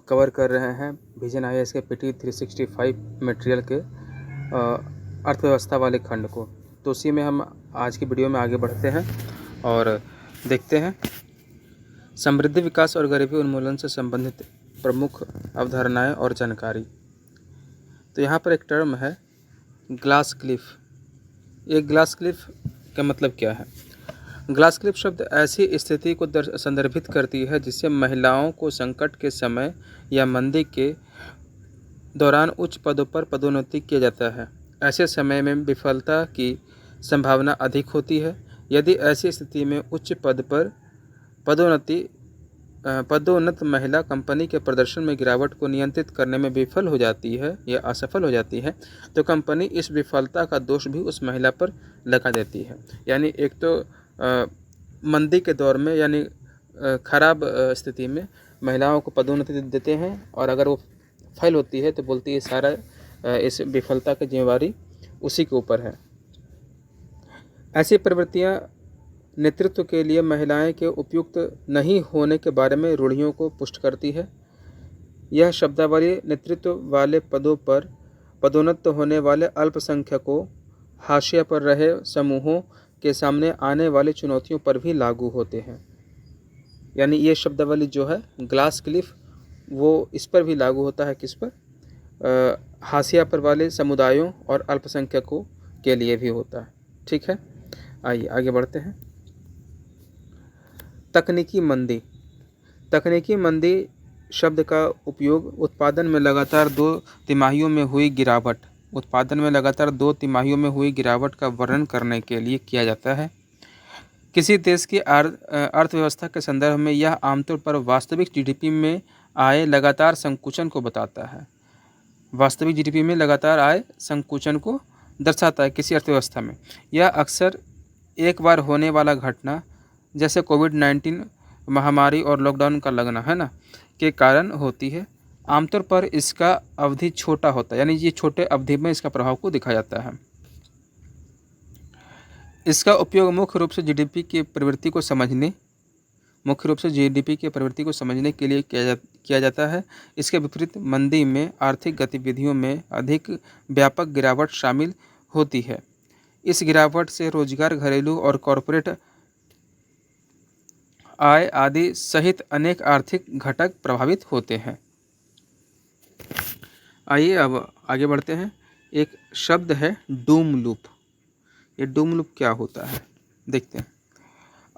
Cover कर रहे हैं विजन आईएएस के पीटी 365 मटेरियल के अर्थव्यवस्था वाले खंड को। तो उसी में हम आज की वीडियो में आगे बढ़ते हैं और देखते हैं समृद्धि, विकास और गरीबी उन्मूलन से संबंधित प्रमुख अवधारणाएं और जानकारी। तो यहाँ पर एक टर्म है ग्लास क्लिफ। ये ग्लास क्लिफ का मतलब क्या है? ग्लास क्लिफ शब्द ऐसी स्थिति को संदर्भित करती है जिससे महिलाओं को संकट के समय या मंदी के दौरान उच्च पदों पर पदोन्नति किया जाता है। ऐसे समय में विफलता की संभावना अधिक होती है। यदि ऐसी स्थिति में उच्च पद पर पदोन्नत महिला कंपनी के प्रदर्शन में गिरावट को नियंत्रित करने में विफल हो जाती है या असफल हो जाती है, तो कंपनी इस विफलता का दोष भी उस महिला पर लगा देती है। यानी एक तो मंदी के दौर में यानी खराब स्थिति में महिलाओं को पदोन्नति देते हैं और अगर वो फेल होती है तो बोलती है सारा इस विफलता की जिम्मेवारी उसी के ऊपर है। ऐसी प्रवृत्तियां नेतृत्व के लिए महिलाएं के उपयुक्त नहीं होने के बारे में रूढ़ियों को पुष्ट करती है। यह शब्दावली नेतृत्व वाले पदों पर पदोन्नत होने वाले अल्पसंख्यकों, हाशिया पर रहे समूहों के सामने आने वाली चुनौतियों पर भी लागू होते हैं। यानी ये शब्दावली जो है ग्लास क्लिफ, वो इस पर भी लागू होता है। किस पर? हाशिया पर वाले समुदायों और अल्पसंख्यकों के लिए भी होता है। ठीक है, आइए आगे बढ़ते हैं। तकनीकी मंदी। तकनीकी मंदी शब्द का उपयोग उत्पादन में लगातार 2 तिमाहियों में हुई गिरावट का वर्णन करने के लिए किया जाता है। किसी देश की अर्थव्यवस्था के संदर्भ में यह आमतौर पर वास्तविक जीडीपी में आए लगातार संकुचन को बताता है। वास्तविक जीडीपी में लगातार आए संकुचन को दर्शाता है किसी अर्थव्यवस्था में। यह अक्सर एक बार होने वाला घटना जैसे कोविड-19 महामारी और लॉकडाउन का लगना है ना के कारण होती है। आमतौर पर इसका अवधि छोटा होता है, यानी ये छोटे अवधि में इसका प्रभाव को दिखाया जाता है। इसका उपयोग मुख्य रूप से जीडीपी की प्रवृत्ति को समझने के लिए किया जाता है। इसके विपरीत मंदी में आर्थिक गतिविधियों में अधिक व्यापक गिरावट शामिल होती है। इस गिरावट से रोजगार, घरेलू और कॉरपोरेट आय आदि सहित अनेक आर्थिक घटक प्रभावित होते हैं। आइए अब आगे बढ़ते हैं। एक शब्द है डूम लूप। ये डूम लूप क्या होता है देखते हैं।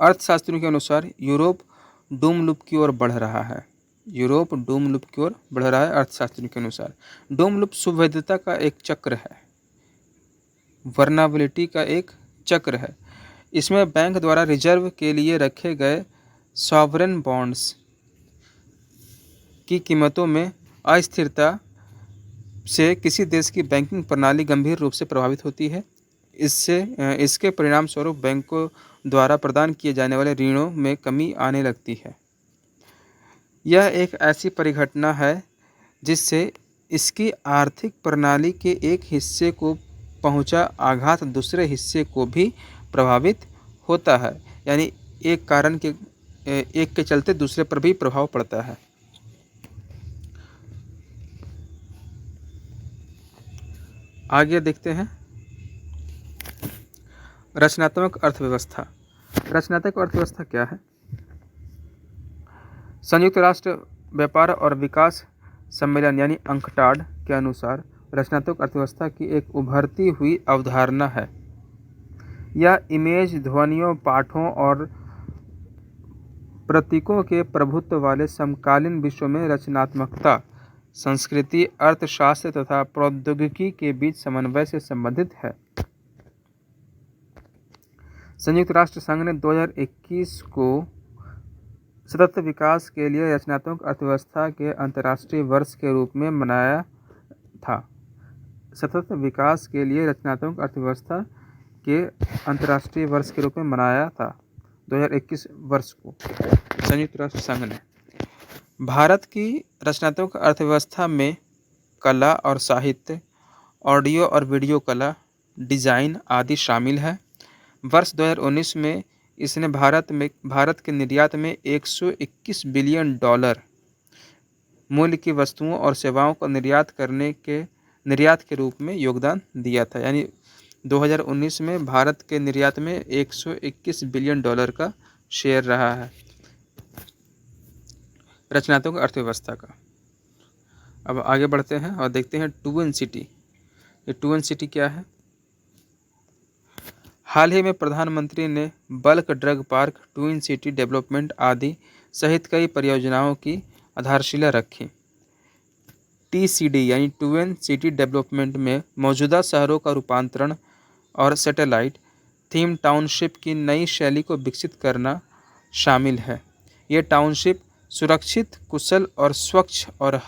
अर्थशास्त्रियों के अनुसार यूरोप डूम लूप की ओर बढ़ रहा है। अर्थशास्त्रियों के अनुसार डूम लूप सुवैधता का एक चक्र है, वर्नाबिलिटी का एक चक्र है। इसमें बैंक द्वारा रिजर्व के लिए रखे गए सॉवरेन बॉन्ड्स की कीमतों में अस्थिरता से किसी देश की बैंकिंग प्रणाली गंभीर रूप से प्रभावित होती है। इसके परिणाम स्वरूप बैंकों द्वारा प्रदान किए जाने वाले ऋणों में कमी आने लगती है। यह एक ऐसी परिघटना है जिससे इसकी आर्थिक प्रणाली के एक हिस्से को पहुंचा आघात दूसरे हिस्से को भी प्रभावित होता है। यानी एक के चलते दूसरे पर भी प्रभाव पड़ता है। आगे देखते हैं रचनात्मक अर्थव्यवस्था। रचनात्मक अर्थव्यवस्था क्या है? संयुक्त राष्ट्र व्यापार और विकास सम्मेलन यानी अंकटाड के अनुसार रचनात्मक अर्थव्यवस्था की एक उभरती हुई अवधारणा है। यह इमेज, ध्वनियों, पाठों और प्रतीकों के प्रभुत्व वाले समकालीन विश्व में रचनात्मकता, संस्कृति, अर्थशास्त्र तथा प्रौद्योगिकी के बीच समन्वय से संबंधित है। संयुक्त राष्ट्र संघ ने 2021 को सतत विकास के लिए रचनात्मक अर्थव्यवस्था के अंतर्राष्ट्रीय वर्ष के रूप में मनाया था। सतत विकास के लिए रचनात्मक अर्थव्यवस्था के अंतर्राष्ट्रीय वर्ष के रूप में मनाया था 2021 वर्ष को संयुक्त राष्ट्र संघ ने। भारत की रचनात्मक अर्थव्यवस्था में कला और साहित्य, ऑडियो और वीडियो कला, डिज़ाइन आदि शामिल है। वर्ष 2019 में इसने भारत के निर्यात में $121 बिलियन मूल्य की वस्तुओं और सेवाओं को निर्यात के रूप में योगदान दिया था। यानी 2019 में भारत के निर्यात में 121 बिलियन डॉलर का शेयर रहा है रचनात्मक अर्थव्यवस्था का। अब आगे बढ़ते हैं और देखते हैं ट्विन सिटी। ये ट्विन सिटी क्या है? हाल ही में प्रधानमंत्री ने bulk drug park, twin city development आदि सहित कई परियोजनाओं की आधारशिला रखी। TCD यानी ट्विन सिटी डेवलपमेंट में मौजूदा शहरों का रूपांतरण और सैटेलाइट थीम टाउनशिप की नई शैली को विकसित करना शामिल है। ये टाउनशिप सुरक्षित, कुशल और स्वच्छ और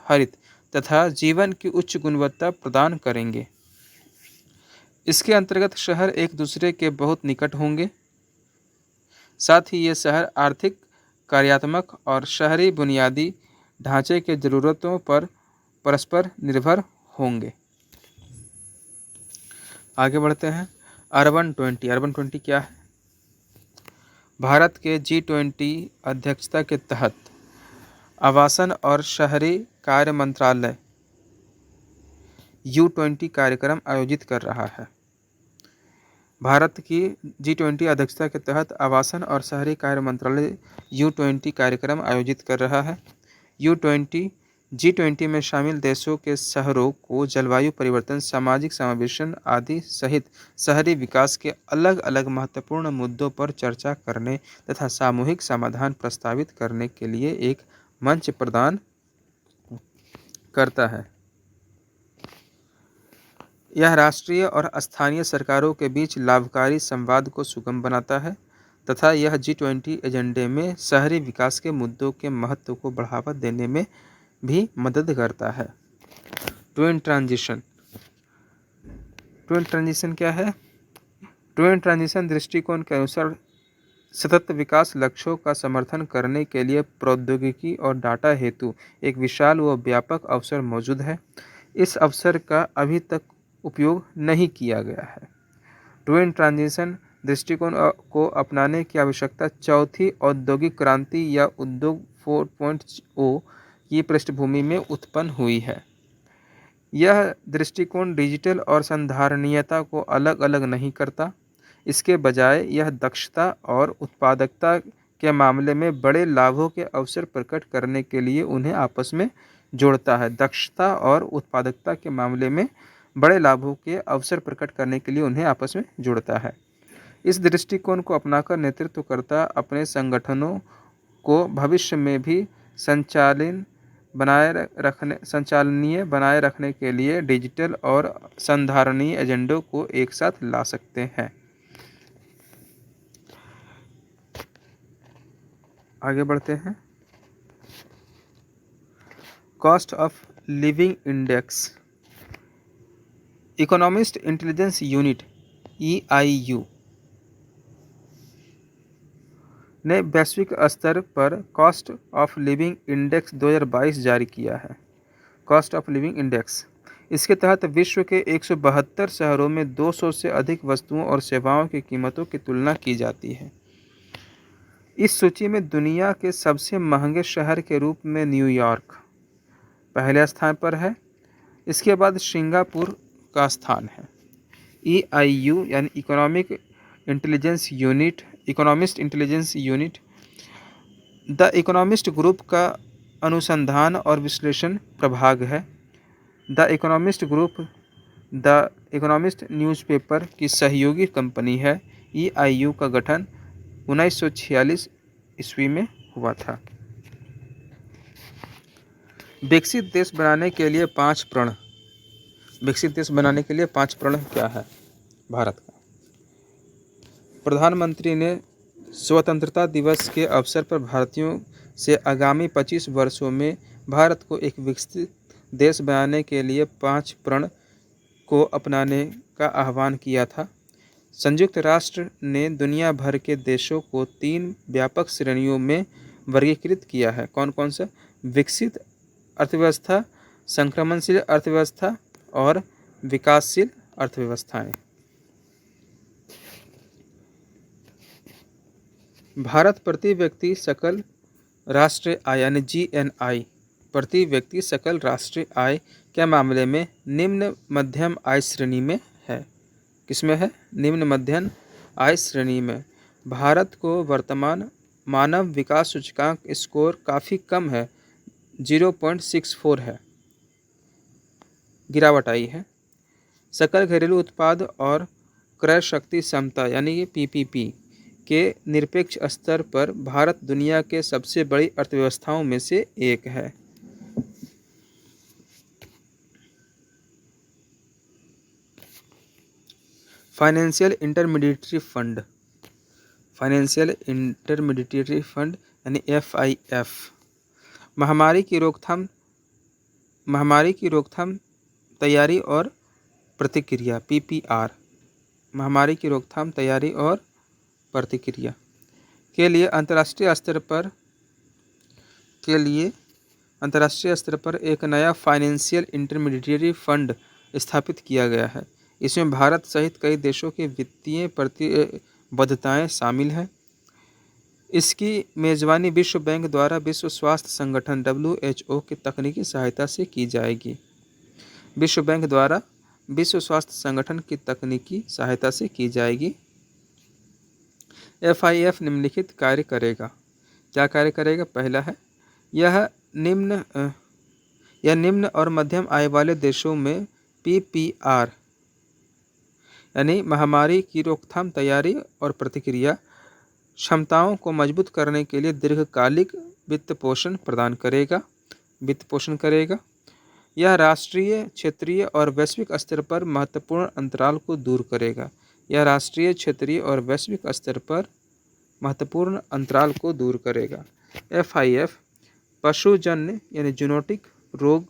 हरित तथा जीवन की उच्च गुणवत्ता प्रदान करेंगे। इसके अंतर्गत शहर एक दूसरे के बहुत निकट होंगे। साथ ही ये शहर आर्थिक, कार्यात्मक और शहरी बुनियादी ढांचे के ज़रूरतों पर परस्पर निर्भर होंगे। आगे बढ़ते हैं। अर्बन 20 क्या है? भारत के G20 अध्यक्षता के तहत आवासन और शहरी कार्य मंत्रालय U20 कार्यक्रम आयोजित कर रहा है। भारत की G20 अध्यक्षता के तहत आवासन और शहरी कार्य मंत्रालय U20 कार्यक्रम आयोजित कर रहा है। G20 में शामिल देशों के शहरों को जलवायु परिवर्तन, सामाजिक समावेशन आदि सहित शहरी विकास के अलग अलग महत्वपूर्ण मुद्दों पर चर्चा करने तथा सामूहिक समाधान प्रस्तावित करने के लिए एक मंच प्रदान करता है। यह राष्ट्रीय और स्थानीय सरकारों के बीच लाभकारी संवाद को सुगम बनाता है तथा यह G20 एजेंडे में शहरी विकास के मुद्दों के महत्व को बढ़ावा देने में भी मदद करता है। ट्विन ट्रांजिशन क्या है? ट्विन ट्रांजिशन दृष्टिकोण के अनुसार सतत विकास लक्ष्यों का समर्थन करने के लिए प्रौद्योगिकी और डाटा हेतु एक विशाल व व्यापक अवसर मौजूद है। इस अवसर का अभी तक उपयोग नहीं किया गया है। ट्विन ट्रांजिशन दृष्टिकोण को अपनाने की आवश्यकता चौथी औद्योगिक क्रांति या उद्योग 4.0 की पृष्ठभूमि में उत्पन्न हुई है। यह दृष्टिकोण डिजिटल और संधारणीयता को अलग अलग नहीं करता। इसके बजाय यह दक्षता और उत्पादकता के मामले में बड़े लाभों के अवसर प्रकट करने के लिए उन्हें आपस में जोड़ता है। दक्षता और उत्पादकता के मामले में बड़े लाभों के अवसर प्रकट करने के लिए उन्हें आपस में जोड़ता है। इस दृष्टिकोण को अपनाकर नेतृत्वकर्ता अपने संगठनों को भविष्य में भी संचालनीय बनाए रखने के लिए डिजिटल और संधारणीय एजेंडों को एक साथ ला सकते हैं। आगे बढ़ते हैं। Cost of living index. Economist intelligence unit EIU ने वैश्विक स्तर पर कॉस्ट ऑफ लिविंग इंडेक्स 2022 जारी किया है। कॉस्ट ऑफ लिविंग इंडेक्स, इसके तहत विश्व के 172 शहरों में 200 से अधिक वस्तुओं और सेवाओं की कीमतों की तुलना की जाती है। इस सूची में दुनिया के सबसे महंगे शहर के रूप में न्यूयॉर्क पहले स्थान पर है। इसके बाद सिंगापुर का स्थान है। EIU यानी economist intelligence unit the economist group का अनुसंधान और विश्लेषण प्रभाग है। The economist group the economist newspaper की सहयोगी कंपनी है। EIU का गठन 1946 ईस्वी में हुआ था। विकसित देश बनाने के लिए 5 प्रण। विकसित देश बनाने के लिए 5 प्रण क्या है भारत का? प्रधानमंत्री ने स्वतंत्रता दिवस के अवसर पर भारतीयों से आगामी 25 वर्षों में भारत को एक विकसित देश बनाने के लिए 5 प्रण को अपनाने का आह्वान किया था। संयुक्त राष्ट्र ने दुनिया भर के देशों को 3 व्यापक श्रेणियों में वर्गीकृत किया है। कौन कौन सा? विकसित अर्थव्यवस्था, संक्रमणशील अर्थव्यवस्था और विकासशील अर्थव्यवस्थाएं। भारत प्रति व्यक्ति सकल राष्ट्रीय आय यानी GNI प्रति व्यक्ति सकल राष्ट्रीय आय के मामले में निम्न मध्यम आय श्रेणी में है। किसमें है? निम्न मध्यम आय श्रेणी में। भारत को वर्तमान मानव विकास सूचकांक स्कोर काफ़ी कम है, 0.64 है, गिरावट आई है। सकल घरेलू उत्पाद और क्रय शक्ति क्षमता यानी कि PPP के निरपेक्ष स्तर पर भारत दुनिया के सबसे बड़ी अर्थव्यवस्थाओं में से एक है। Financial intermediary fund, financial intermediary fund यानी FIF महामारी की रोकथाम तैयारी और प्रतिक्रिया PPR महामारी की रोकथाम तैयारी और प्रतिक्रिया के लिए अंतर्राष्ट्रीय स्तर पर एक नया फाइनेंशियल इंटरमीडिएटरी फंड स्थापित किया गया है। इसमें भारत सहित कई देशों की वित्तीय प्रतिबद्धताएं शामिल हैं। इसकी मेज़बानी विश्व बैंक द्वारा विश्व स्वास्थ्य संगठन WHO की तकनीकी सहायता से की जाएगी। विश्व बैंक द्वारा विश्व स्वास्थ्य संगठन की तकनीकी सहायता से की जाएगी। FIF निम्नलिखित कार्य करेगा। क्या कार्य करेगा? पहला है यह निम्न और मध्यम आय वाले देशों में PPR यानी महामारी की रोकथाम तैयारी और प्रतिक्रिया क्षमताओं को मजबूत करने के लिए दीर्घकालिक वित्त पोषण करेगा। यह राष्ट्रीय, क्षेत्रीय और वैश्विक स्तर पर महत्वपूर्ण अंतराल को दूर करेगा। FIF पशुजन्य यानी जूनोटिक रोग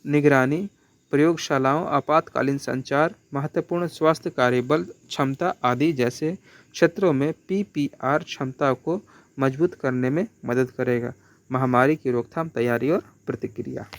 निगरानी, प्रयोगशालाओं, आपातकालीन संचार, महत्वपूर्ण स्वास्थ्य कार्यबल क्षमता आदि जैसे क्षेत्रों में PPR क्षमता को मजबूत करने में मदद करेगा। महामारी की रोकथाम तैयारी और प्रतिक्रिया।